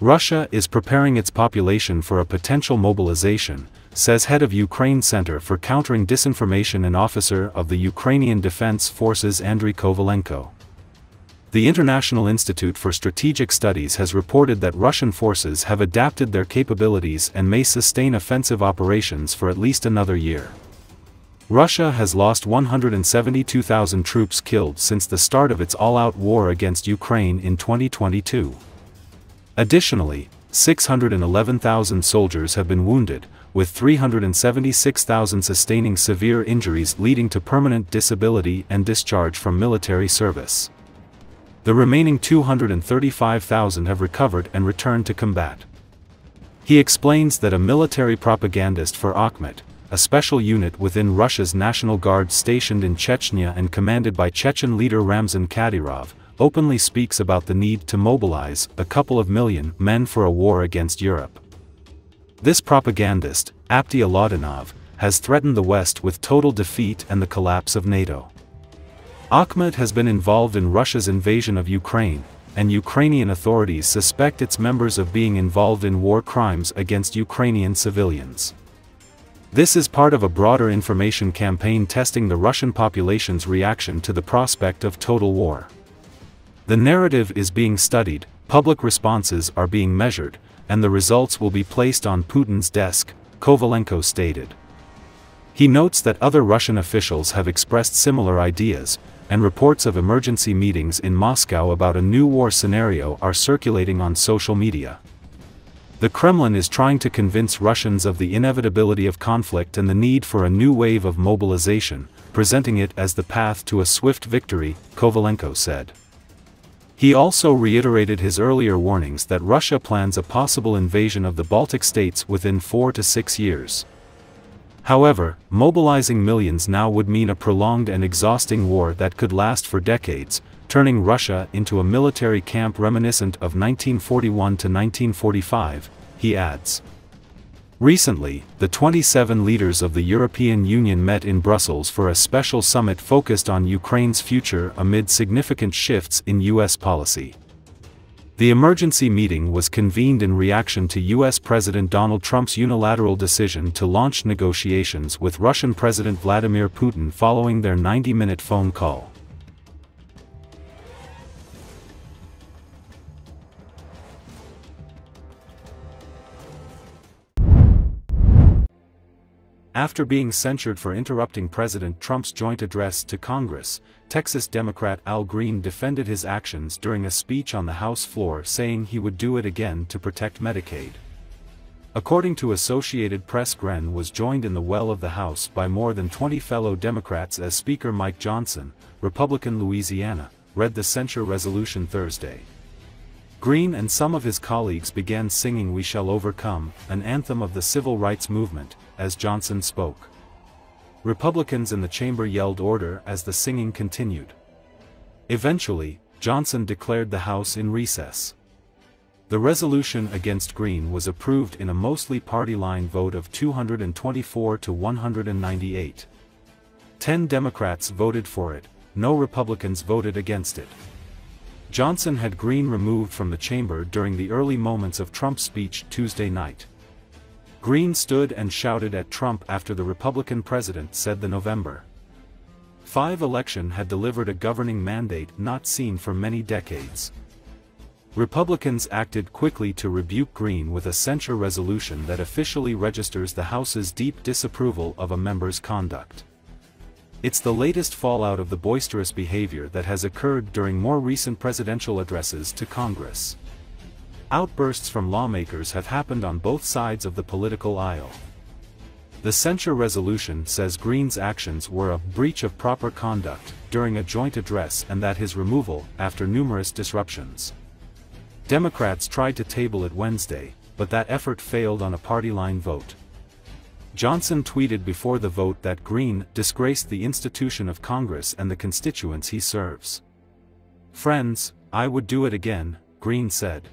Russia is preparing its population for a potential mobilization, says head of Ukraine Center for Countering Disinformation and officer of the Ukrainian Defense Forces Andrii Kovalenko. The International Institute for Strategic Studies has reported that Russian forces have adapted their capabilities and may sustain offensive operations for at least another year. Russia has lost 172,000 troops killed since the start of its all-out war against Ukraine in 2022. Additionally, 611,000 soldiers have been wounded, with 376,000 sustaining severe injuries leading to permanent disability and discharge from military service. The remaining 235,000 have recovered and returned to combat. He explains that a military propagandist for Akhmat, a special unit within Russia's National Guard stationed in Chechnya and commanded by Chechen leader Ramzan Kadyrov, openly speaks about the need to mobilize a couple of million men for a war against Europe. This propagandist, Apti Alaudinov, has threatened the West with total defeat and the collapse of NATO. Akhmat has been involved in Russia's invasion of Ukraine, and Ukrainian authorities suspect its members of being involved in war crimes against Ukrainian civilians. This is part of a broader information campaign testing the Russian population's reaction to the prospect of total war. The narrative is being studied, public responses are being measured, and the results will be placed on Putin's desk, Kovalenko stated. He notes that other Russian officials have expressed similar ideas, and reports of emergency meetings in Moscow about a new war scenario are circulating on social media. The Kremlin is trying to convince Russians of the inevitability of conflict and the need for a new wave of mobilization, presenting it as the path to a swift victory, Kovalenko said. He also reiterated his earlier warnings that Russia plans a possible invasion of the Baltic states within 4 to 6 years. However, mobilizing millions now would mean a prolonged and exhausting war that could last for decades, turning Russia into a military camp reminiscent of 1941 to 1945, he adds. Recently, the 27 leaders of the European Union met in Brussels for a special summit focused on Ukraine's future amid significant shifts in U.S. policy. The emergency meeting was convened in reaction to U.S. President Donald Trump's unilateral decision to launch negotiations with Russian President Vladimir Putin following their 90-minute phone call. After being censured for interrupting President Trump's joint address to Congress, Texas Democrat Al Green defended his actions during a speech on the House floor, saying he would do it again to protect Medicaid. According to Associated Press, Green was joined in the well of the House by more than 20 fellow Democrats as Speaker Mike Johnson, Republican Louisiana, read the censure resolution Thursday. Green and some of his colleagues began singing "We Shall Overcome," an anthem of the civil rights movement, as Johnson spoke. Republicans in the chamber yelled order as the singing continued. Eventually, Johnson declared the House in recess. The resolution against Green was approved in a mostly party-line vote of 224 to 198. 10 Democrats voted for it, no Republicans voted against it. Johnson had Green removed from the chamber during the early moments of Trump's speech Tuesday night. Green stood and shouted at Trump after the Republican president said the November 5 election had delivered a governing mandate not seen for many decades. Republicans acted quickly to rebuke Green with a censure resolution that officially registers the House's deep disapproval of a member's conduct. It's the latest fallout of the boisterous behavior that has occurred during more recent presidential addresses to Congress. Outbursts from lawmakers have happened on both sides of the political aisle. The censure resolution says Green's actions were a breach of proper conduct during a joint address and that his removal after numerous disruptions. Democrats tried to table it Wednesday, but that effort failed on a party-line vote. Johnson tweeted before the vote that Green disgraced the institution of Congress and the constituents he serves. "Friends, I would do it again," Green said.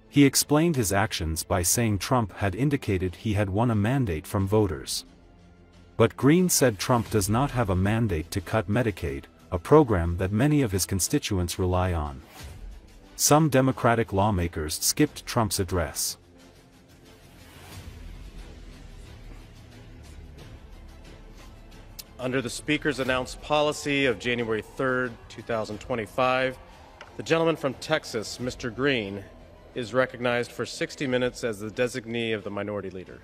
He explained his actions by saying Trump had indicated he had won a mandate from voters. But Green said Trump does not have a mandate to cut Medicaid, a program that many of his constituents rely on. some Democratic lawmakers skipped Trump's address. Under the Speaker's announced policy of January 3rd, 2025, the gentleman from Texas, Mr. Green, is recognized for 60 minutes as the designee of the Minority Leader.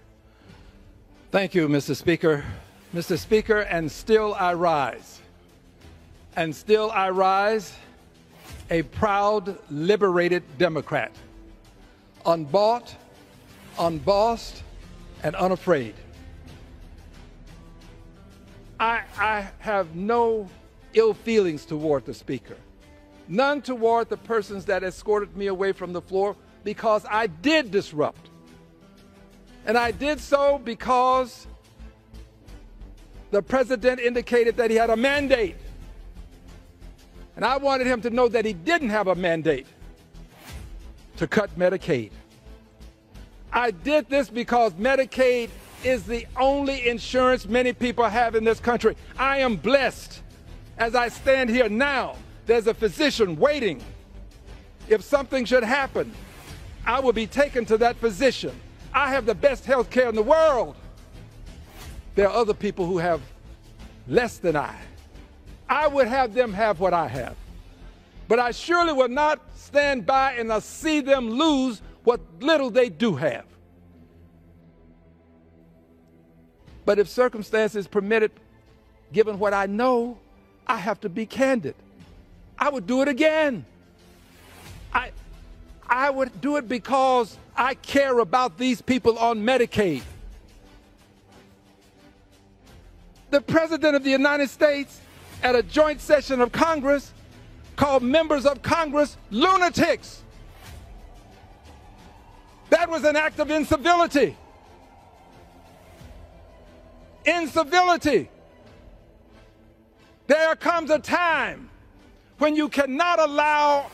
Thank you, Mr. Speaker. Mr. Speaker, and still I rise. And still I rise, a proud, liberated Democrat, unbought, unbossed, and unafraid. I have no ill feelings toward the Speaker, none toward the persons that escorted me away from the floor, because I did disrupt. And I did so because the President indicated that he had a mandate. And I wanted him to know that he didn't have a mandate to cut Medicaid. I did this because Medicaid is the only insurance many people have in this country. I am blessed. As I stand here now, there's a physician waiting. If something should happen, I will be taken to that physician. I have the best health care in the world. There are other people who have less than I. I would have them have what I have. But I surely will not stand by and see them lose what little they do have. But if circumstances permit it, given what I know, I have to be candid. I would do it again. I would do it because I care about these people on Medicaid. The President of the United States, at a joint session of Congress, called members of Congress lunatics. That was an act of incivility. Incivility. There comes a time when you cannot allow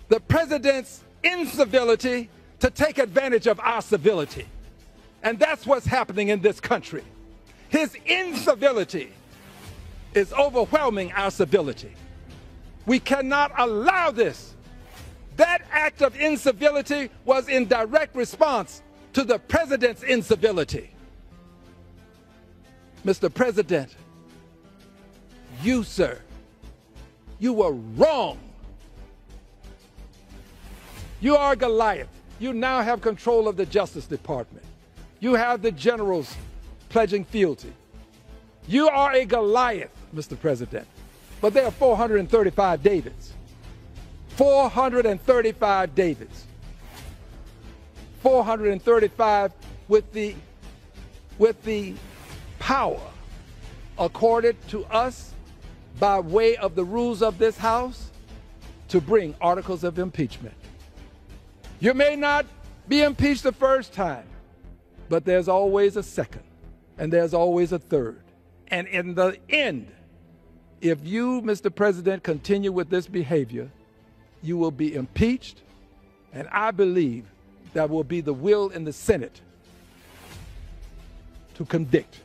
the President's incivility to take advantage of our civility. And that's what's happening in this country. His incivility is overwhelming our civility. We cannot allow this. That act of incivility was in direct response to the President's incivility. Mr. President, you, sir, you were wrong. You are Goliath. You now have control of the Justice Department. You have the generals pledging fealty. You are a Goliath, Mr. President. But there are 435 Davids. 435 Davids. 435 with the power accorded to us by way of the rules of this House to bring articles of impeachment. You may not be impeached the first time, but there's always a second, and there's always a third. And in the end, if you, Mr. President, continue with this behavior, you will be impeached, and I believe that will be the will in the Senate to convict.